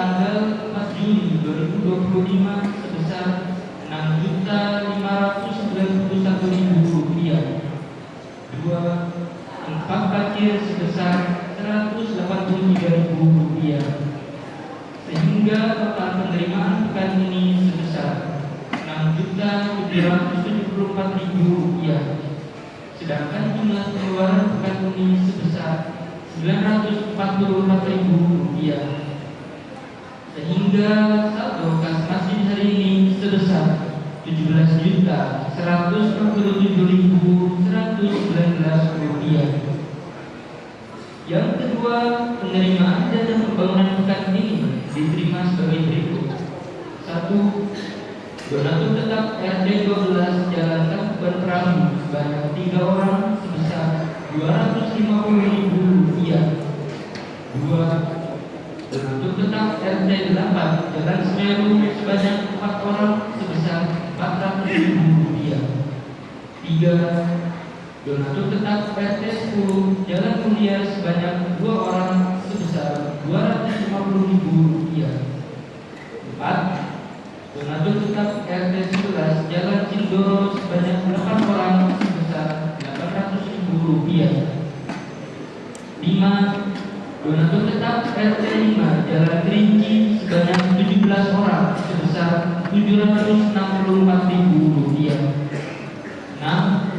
tanggal 4 Juli 2025 sebesar Rp6.591.000. 2. Infak fakir sebesar Rp183.000, sehingga total penerimaan pekan ini sebesar Rp6.774.000. Sedangkan jumlah pengeluaran pekan ini sebesar Rp944.000, sehingga saldo kas masjid hari ini sebesar Rp17.167.119. Yang kedua, penerimaan dana pembangunan pekan ini diterima sebagai berikut. 1. Donatur tetap RT 12 Jalan Kabupaten Perahu sebanyak 3 orang sebesar Rp250.000. 2. Donatur tetap RT 8 Jalan Semeru sebanyak 4 orang sebesar Rp400.000. 3. Donatur tetap RT 10 Jalan Mulia sebanyak 2 orang sebesar Rp250.000. 4. Donatur tetap RT 11 Jalan Cindoro sebanyak 8 orang sebesar Rp800.000. 5. Donatur tetap RT 5 Jalan Kerinci sebanyak 17 orang sebesar Rp764.000. 6.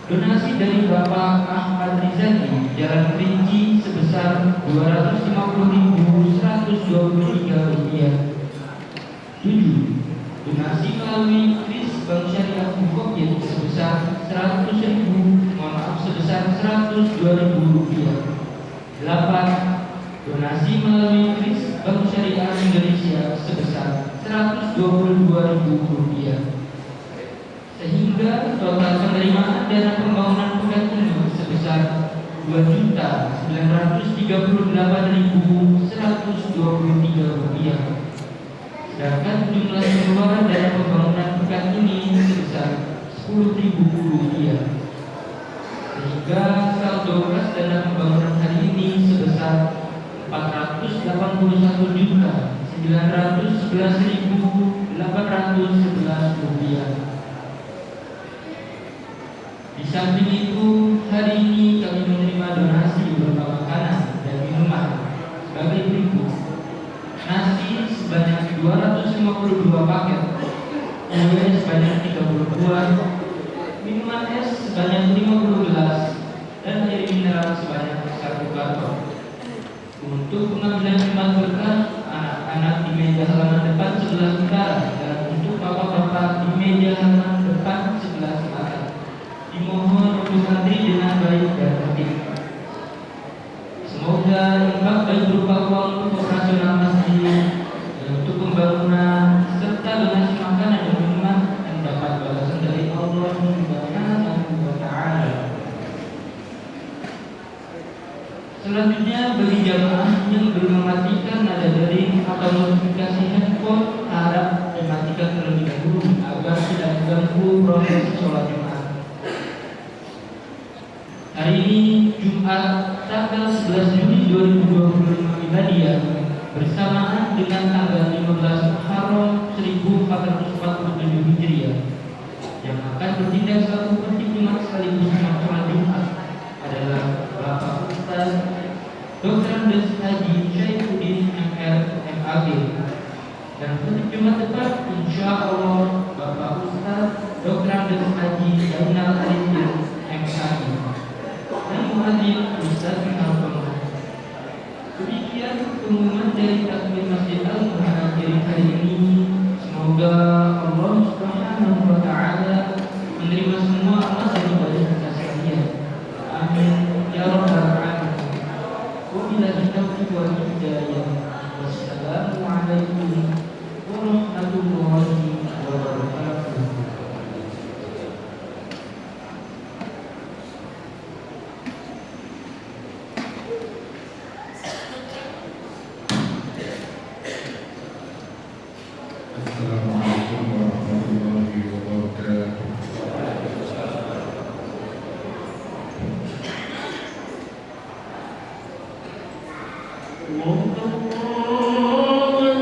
Donasi dari Bapak Ahmad Rizani Jalan Kerinci sebesar Rp250.123. 7. Donasi melalui kris Bank Syariah Bukopin sebesar sebesar Rp102.000. 8. Donasi melalui kris Bank Syariah Indonesia sebesar Rp122.000. Sehingga total penerimaan dana pembangunan pekan ini sebesar Rp2.938.123. Sedangkan jumlah pengeluaran dana pembangunan pekan ini sebesar Rp10.000. Sehingga saldo kas dana pembangunan hari ini sebesar Rp481.911.811. Di samping itu, hari ini kami menerima donasi berupa makanan dan minuman sebagai berikut. Nasi sebanyak 252 paket, kue sebanyak 30 buah, minuman es sebanyak 50 gelas, dan air mineral sebanyak 1 karton. Untuk pengambilan jumat berkah, anak-anak di meja halaman depan sebelah utara dan untuk bapak-bapak di meja halaman depan sebelah selatan. Dimohon untuk antri dengan baik dan tertib. Semoga infak baik berupa uang untuk operasional masjid dan untuk pembangunan serta donasi makanan dan minuman mendapat balasan dari Allah Subhanahu wa Ta'ala. Selanjutnya, bagi jamaah yang belum mematikan nada dering atau notifikasi handphone, harap dimatikan terlebih dahulu agar tidak mengganggu proses sholat Jumat. Hari ini Jumat tanggal 11 Juli 2025 Miladiah bersamaan dengan tanggal 15 Muharram 1447 Hijriah yang akan bertindak selaku khotib Jumat sekaligus sholat Jumat adalah Bapak Ustaz Dr. Andes Haji Syaifuddin MR MAG, dan khotib Jumat depan insya Allah Bapak Ustaz Dr. Andes Haji Zainal Arifin MAG dan muadzin Ustaz Al-Qamar. Demikian pengumuman dari takmir Masjid Al-Muhajirin hari ini. Semoga Allah Subhanahu wa Ta'ala menerima semua amal dan ibadah kita sekalian. Amin ya rabbal alamin. Wabillahi taufiq wal hidayah. Wassalamualaikum warahmatullahi wabarakatuh. Assalamualaikum warahmatullahi wabarakatuh. Allahu Akbar.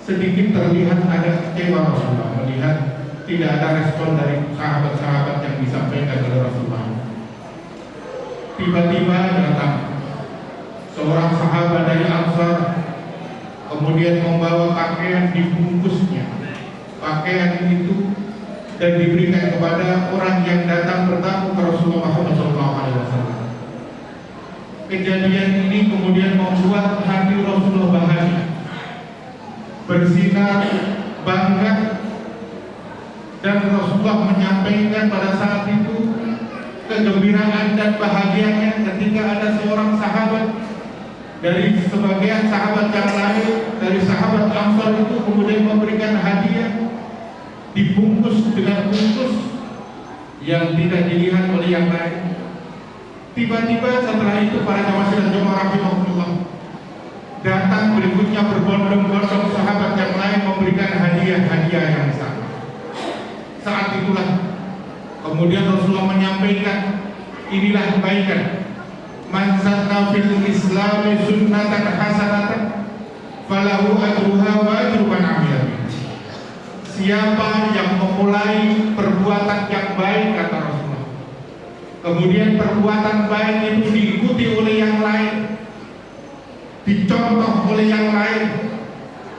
sedikit terlihat ada kecewa Rasulullah melihat tidak ada respon dari sahabat-sahabat yang disampaikan oleh Rasulullah. Tiba-tiba datang seorang sahabat dari Ansar, kemudian membawa pakaian dibungkusnya. Pakaian itu dan diberikan kepada orang yang datang bertamu ke Rasulullah SAW. Kejadian ini kemudian membuat hati Rasulullah bahagia, bersinar, bangga, dan Rasulullah menyampaikan pada saat itu kegembiraan dan bahagianya ketika ada seorang sahabat dari sebagian sahabat yang lain, dari sahabat Ansar itu kemudian memberikan hadiah dibungkus dengan bungkus yang tidak dilihat oleh yang lain. Tiba-tiba setelah itu para jamaah dan jamaah rahimahullah datang berikutnya berbondong-bondong sahabat yang lain memberikan hadiah-hadiah yang sama. Saat itulah kemudian Rasulullah menyampaikan, inilah kebaikan. Man sanna fil Islami sunnatan hasanatan falahu ajruha wa ajru man amila. Siapa yang memulai perbuatan yang baik, kata Rasulullah, kemudian perbuatan baik itu diikuti oleh yang lain, dicontoh oleh yang lain,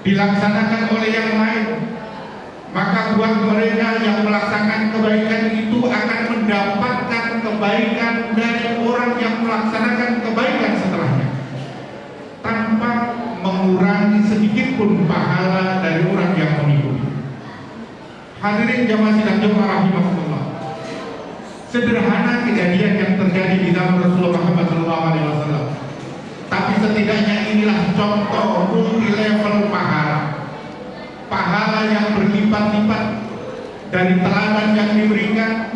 dilaksanakan oleh yang lain, maka buat mereka yang melaksanakan kebaikan itu akan mendapatkan kebaikan dari orang yang melaksanakan kebaikan setelahnya, tanpa mengurangi sedikit pun pahala dari orang yang mengikuti. Hadirin jamaah sidang Jumat rahimahullah, sederhana kejadian yang terjadi di zaman Rasulullah Muhammad SAW, tapi setidaknya inilah contoh multi level pahala yang berlipat-lipat dari teladan yang diberikan,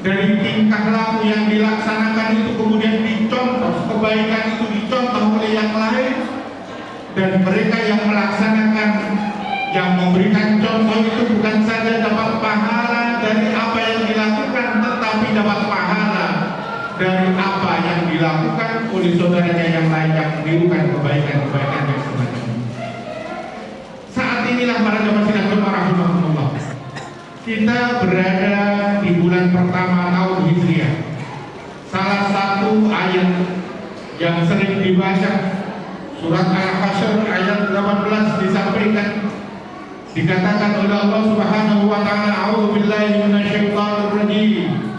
dari tingkah laku yang dilaksanakan itu kemudian dicontoh, kebaikan itu dicontoh oleh yang lain, dan mereka yang melaksanakan, yang memberikan contoh itu bukan saja dapat pahala dari apa yang dilakukan, tetapi dapat pahala dari apa yang dilakukan oleh saudaranya yang lain yang menirukan kebaikan-kebaikan yang semacam ini. Saat inilah para jamaah sidang Jumat rahimahullah, kita berada di bulan pertama tahun Hijriah. Salah satu ayat yang sering dibaca, surat Al-Hasyr ayat 18 disampaikan, dikatakan oleh Allah Subhanahu wa taala, a'udzu billahi minasyaitonir rajim.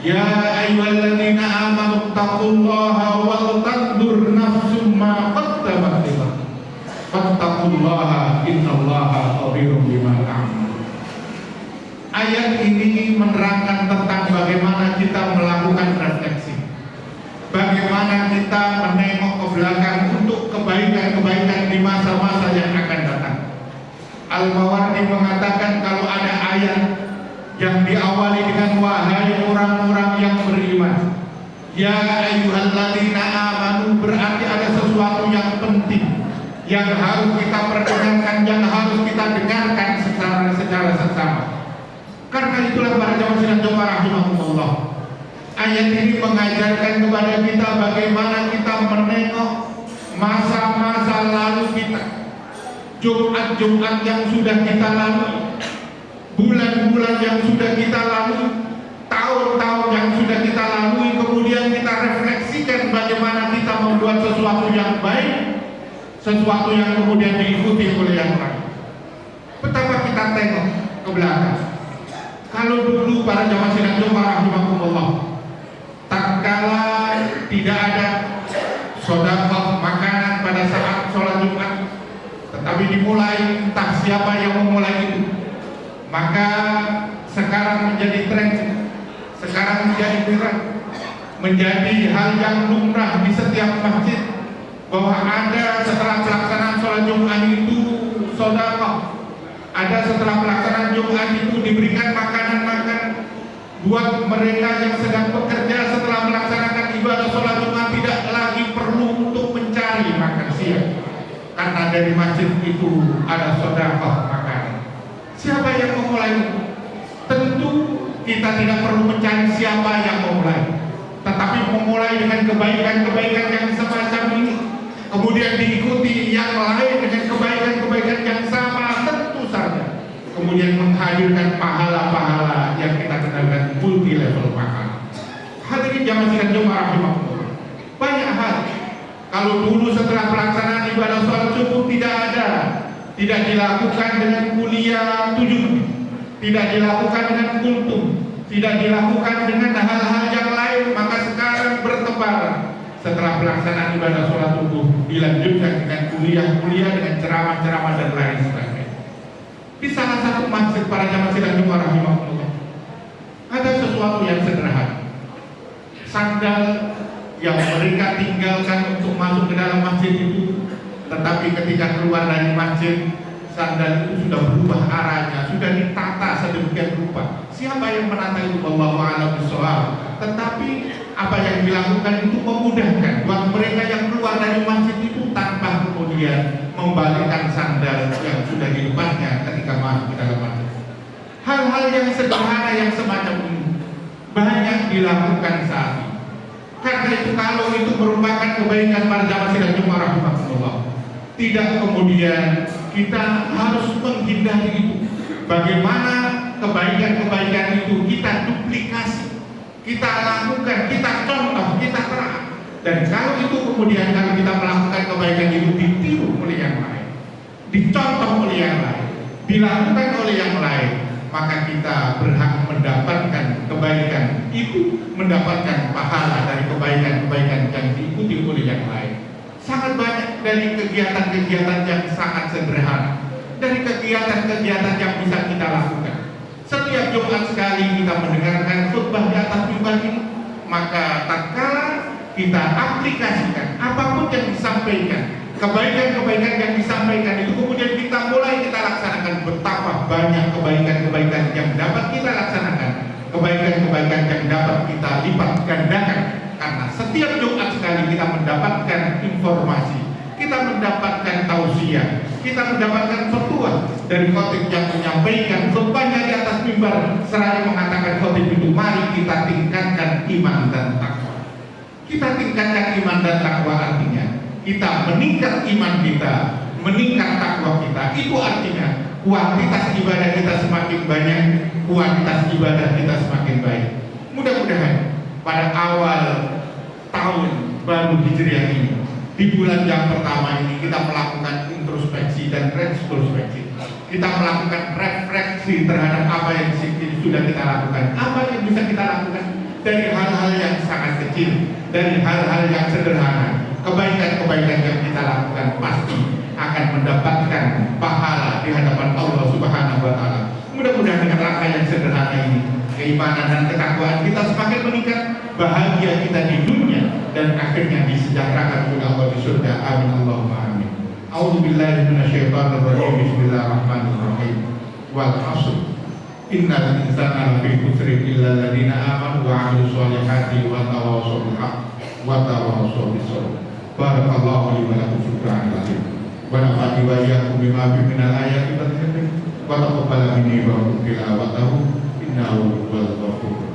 Ya ayyuhalladzina amanu taqullaha wal tanzur nafsum ma qaddamat lighad. Fattaqullaha innallaha khabirum bima ta'malun. Ayat ini menerangkan tentang bagaimana kita melakukan refleksi, bagaimana kita menengok ke belakang untuk kebaikan-kebaikan di masa-masa yang akan datang. Al-Mawardi mengatakan kalau ada ayat yang diawali dengan wahai orang-orang yang beriman, ya ayyuhalladzina amanu, berarti ada sesuatu yang penting yang harus kita perdengarkan, yang harus kita dengarkan secara seksama. Karena itulah para jamaah sidang Jumat rahimahullah, ayat ini mengajarkan kepada kita bagaimana kita menengok masa-masa lalu kita, Jumat-Jumat yang sudah kita lalui, bulan-bulan yang sudah kita lalui, tahun-tahun yang sudah kita lalui, kemudian kita refleksikan bagaimana kita membuat sesuatu yang baik, sesuatu yang kemudian diikuti oleh yang lain. Betapa kita tengok ke belakang. Kalau dulu para jamaah sidang Jumat rahimahumullah, tatkala tidak ada sedekah makanan pada saat sholat Jumat, tetapi dimulai entah siapa yang memulai itu, maka sekarang menjadi tren, sekarang menjadi viral, menjadi hal yang lumrah di setiap masjid, bahwa ada setelah pelaksanaan sholat Jumat itu sedekah, ada setelah pelaksanaan Jumat itu diberikan makanan-makanan buat mereka yang sedang bekerja setelah melaksanakan ibadah sholat Jumat, tidak lagi perlu untuk mencari makan siang, karena dari masjid itu ada sedekah makanan. Siapa yang memulai? Tentu kita tidak perlu mencari siapa yang memulai, tetapi memulai dengan kebaikan-kebaikan yang semacam ini, kemudian diikuti yang lain dengan kebaikan-kebaikan yang sama. kemudian menghadirkan pahala-pahala yang kita kenalkan multi level pahala. Hadirin jamaah sidang Jumat rahimahullah. Banyak hal. Kalau dulu setelah pelaksanaan ibadah sholat subuh tidak dilakukan dengan kuliah 7 menit, tidak dilakukan dengan kultum, tidak dilakukan dengan hal-hal yang lain, maka sekarang bertebaran. Setelah pelaksanaan ibadah sholat subuh dilanjutkan dengan kuliah dengan ceramah-ceramah dan lain sebagainya. Di salah satu masjid para jamaah sidang Jumat rahimahullah ada sesuatu yang sederhana. Sandal yang mereka tinggalkan untuk masuk ke dalam masjid itu, tetapi ketika keluar dari masjid, sandal itu sudah berubah arahnya, sudah ditata sedemikian rupa. Siapa yang menata itu? Wallahu a'lam bishawab. Tetapi apa yang dilakukan itu memudahkan buat mereka yang keluar dari masjid itu tanpa kemudian membalikkan sandal yang sudah di depannya ketika masuk ke dalam masjid. Hal-hal yang sederhana yang semacam ini banyak dilakukan saat ini. Karena itu kalau itu merupakan kebaikan para jamaah sidang Jumat rahimahullah, tidak kemudian kita harus menghindari itu. Bagaimana kebaikan-kebaikan itu kita duplikasi, kita lakukan, kita contoh, kita terang. Dan kalau itu kemudian kalau kita melakukan kebaikan itu ditiru oleh yang lain, dicontoh oleh yang lain, dilakukan oleh yang lain, maka kita berhak mendapatkan kebaikan itu, mendapatkan pahala dari kebaikan-kebaikan yang diikuti oleh yang lain. Sangat banyak dari kegiatan-kegiatan yang sangat sederhana, dari kegiatan-kegiatan yang bisa kita lakukan. Setiap Jumat sekali kita mendengarkan khutbah di atas mimbar ini, maka tatkala kita aplikasikan apapun yang disampaikan, kebaikan-kebaikan yang disampaikan itu kemudian kita mulai kita laksanakan, betapa banyak kebaikan-kebaikan yang dapat kita laksanakan, kebaikan-kebaikan yang dapat kita lipat gandakan. Karena setiap Jumat sekali kita mendapatkan informasi, kita mendapatkan tausiah, kita mendapatkan fatwa dari khotib yang menyampaikan khutbahnya di atas mimbar, seraya mengatakan khotib itu, mari kita tingkatkan iman dan takwa. Kita tingkatkan iman dan takwa artinya kita meningkat iman kita, meningkat takwa kita. Itu artinya kuantitas ibadah kita semakin banyak, kuantitas ibadah kita semakin baik. Mudah-mudahan pada awal tahun baru Hijriah ini, di bulan yang pertama ini kita melakukan introspeksi dan retrospeksi. Kita melakukan refleksi terhadap apa yang sudah kita lakukan, apa yang bisa kita lakukan dari hal-hal yang sangat kecil, dari hal-hal yang sederhana. Kebaikan-kebaikan yang kita lakukan pasti akan mendapatkan pahala di hadapan Allah Subhanahu wa Ta'ala. Mudah-mudahan dengan langkah yang sederhana ini, keimanan dan ketakwaan kita semakin meningkat, bahagia kita di dunia dan akhirnya disejahterakan oleh Allah di surga. Amin Allahumma amin. A'udzubillahi minasyaitonir rajim. Bismillahirrahmanirrahim. Wal 'ashr. Innal insana lafi khusrin illa alladziina aamanu wa 'amilus shalihati wa tawassaw bil haqq wa tawassaw bis sabr. Barakallahu li wa lakum syukran azim. Wa nafa'ani wa iyyakum bima fihi minal ayati wal hikmah wa taqabbal minni wa minkum tilawatahu innahu huwal ghafurur.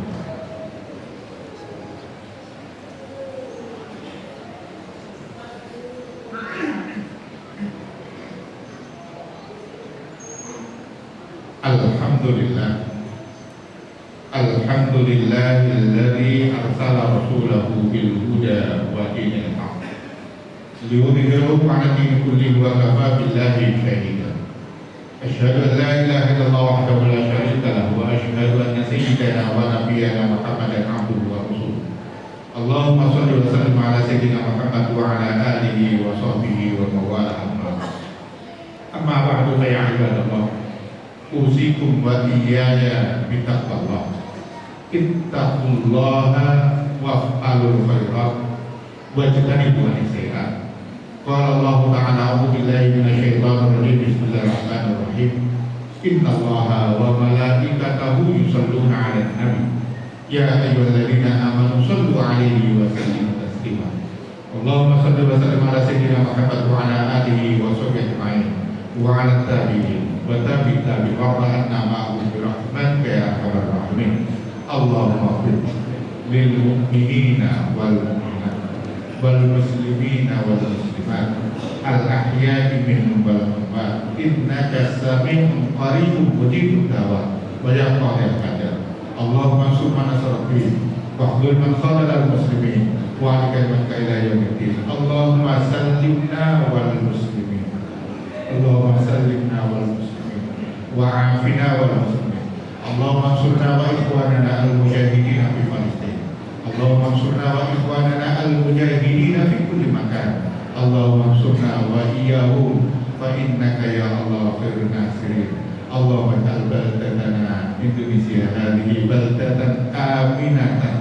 Alhamdulillahilladzi arsala rasulahu bil huda wa dinil haqq liyudhhirahu 'ala dini kullihi wa kafaa billahi shahida. Asyhadu an la ilaha illallah wahdahu la syarika lahu wa asyhadu anna sayyidana wa nabiyyana Muhammadan 'abduhu wa rasuluh. Allahumma shalli wa sallim 'ala sayyidina Muhammad wa 'ala alihi wa sahbihi wa mawala amma ba'du fa ya ibadallah, usikum wa iyaya bittaqwallah. Ittaqullaha waf'alul khairat wajtanibul sayyi'at. Qala Allah ta'ala, a'udzu billahi minasyaitonir rajim. Bismillahirrahmanirrahim. Innallaha wa malaikatahu yusholluna 'alan nabi. Ya ayyuhalladzina amanu shallu 'alaihi wa sallimu taslima. Allahumma shalli wa sallim 'ala sayyidina Muhammad wa 'ala alihi wa sahbihi ajma'in wa 'ala tabi'in wa tabi'in wa ra'atna ma'ahum bi rahmatika ya arhamar rahimin. Allahumma ighfir lil mu'minina wal mu'minat wal muslimina wal muslimat al-ahya'i minhum wal amwat innaka sami'un qaribun mujibud da'wat wa ya qadil qadar. Allahumma ansur man nasara din wa khudh man khadala al-muslimin wa alika man ila yaumiddin. Allahumma sallimna wal muslimin, Allahumma sallimna wal muslimin wa afina wal muslimin. Allahumma ansurna wa ikhwanana al-mujahidin fi Palestin. Allahumma ansurna wa ikhwanana al-mujahidin fi kulli makan. Allahumma ansurna wa iyyahum fa innaka ya Allah khairun nasirin. Allahumma ij'al baldatana Indonesia hadhihi baldatan aminatan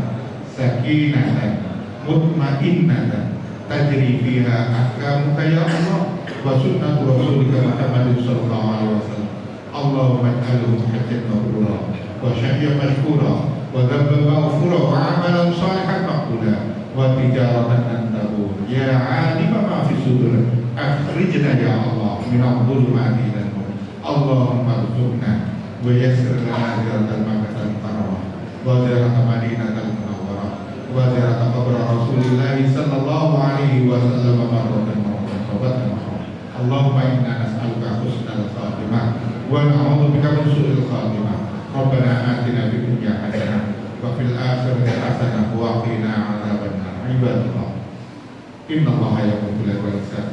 sakinatan mutmainnatan tajri fiha ahkamuka ya Allah wa sunnatu rasulika Muhammadin sallallahu alaihi wasallam. Allahumma ij'alhum hajjatan mabrura wa syahyan mashkura wa dhanban maghfura wa amalan salihan maqbula wa tijaratan lan tabur. Ya alima ma fi sudur akhrijna ya Allah min adh-dhulumati ila an-nur. Allahumma rzuqna wa yassir lana ziyaratal Makkah al-Mukarramah wa ziyaratal Madinatal Munawwarah wa ziyaratal qabr Rasulillah sallallahu alaihi wasallam marratan marratan. Allahumma inna nas'aluka husnal khatimah wa na'udzu bika min su'il khatimah. Rabbana atina fid dunya hasanah wa fil akhirati hasanah wa qina adzabannar. Ibadallah, innallaha ya'muru bil 'adli wal ihsan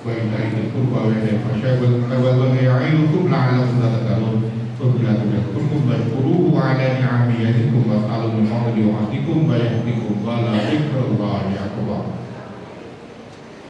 wa ita'i dzil qurba wa yanha 'anil fahsya'i wal munkari wal baghi ya'idukum la'allakum tadhakkarun. Fadlan minkum fashkuruhu 'ala ni'amihi yazikum wa as'alu min fadlihi wa atikum wa yahdikum wa la dzikrullahi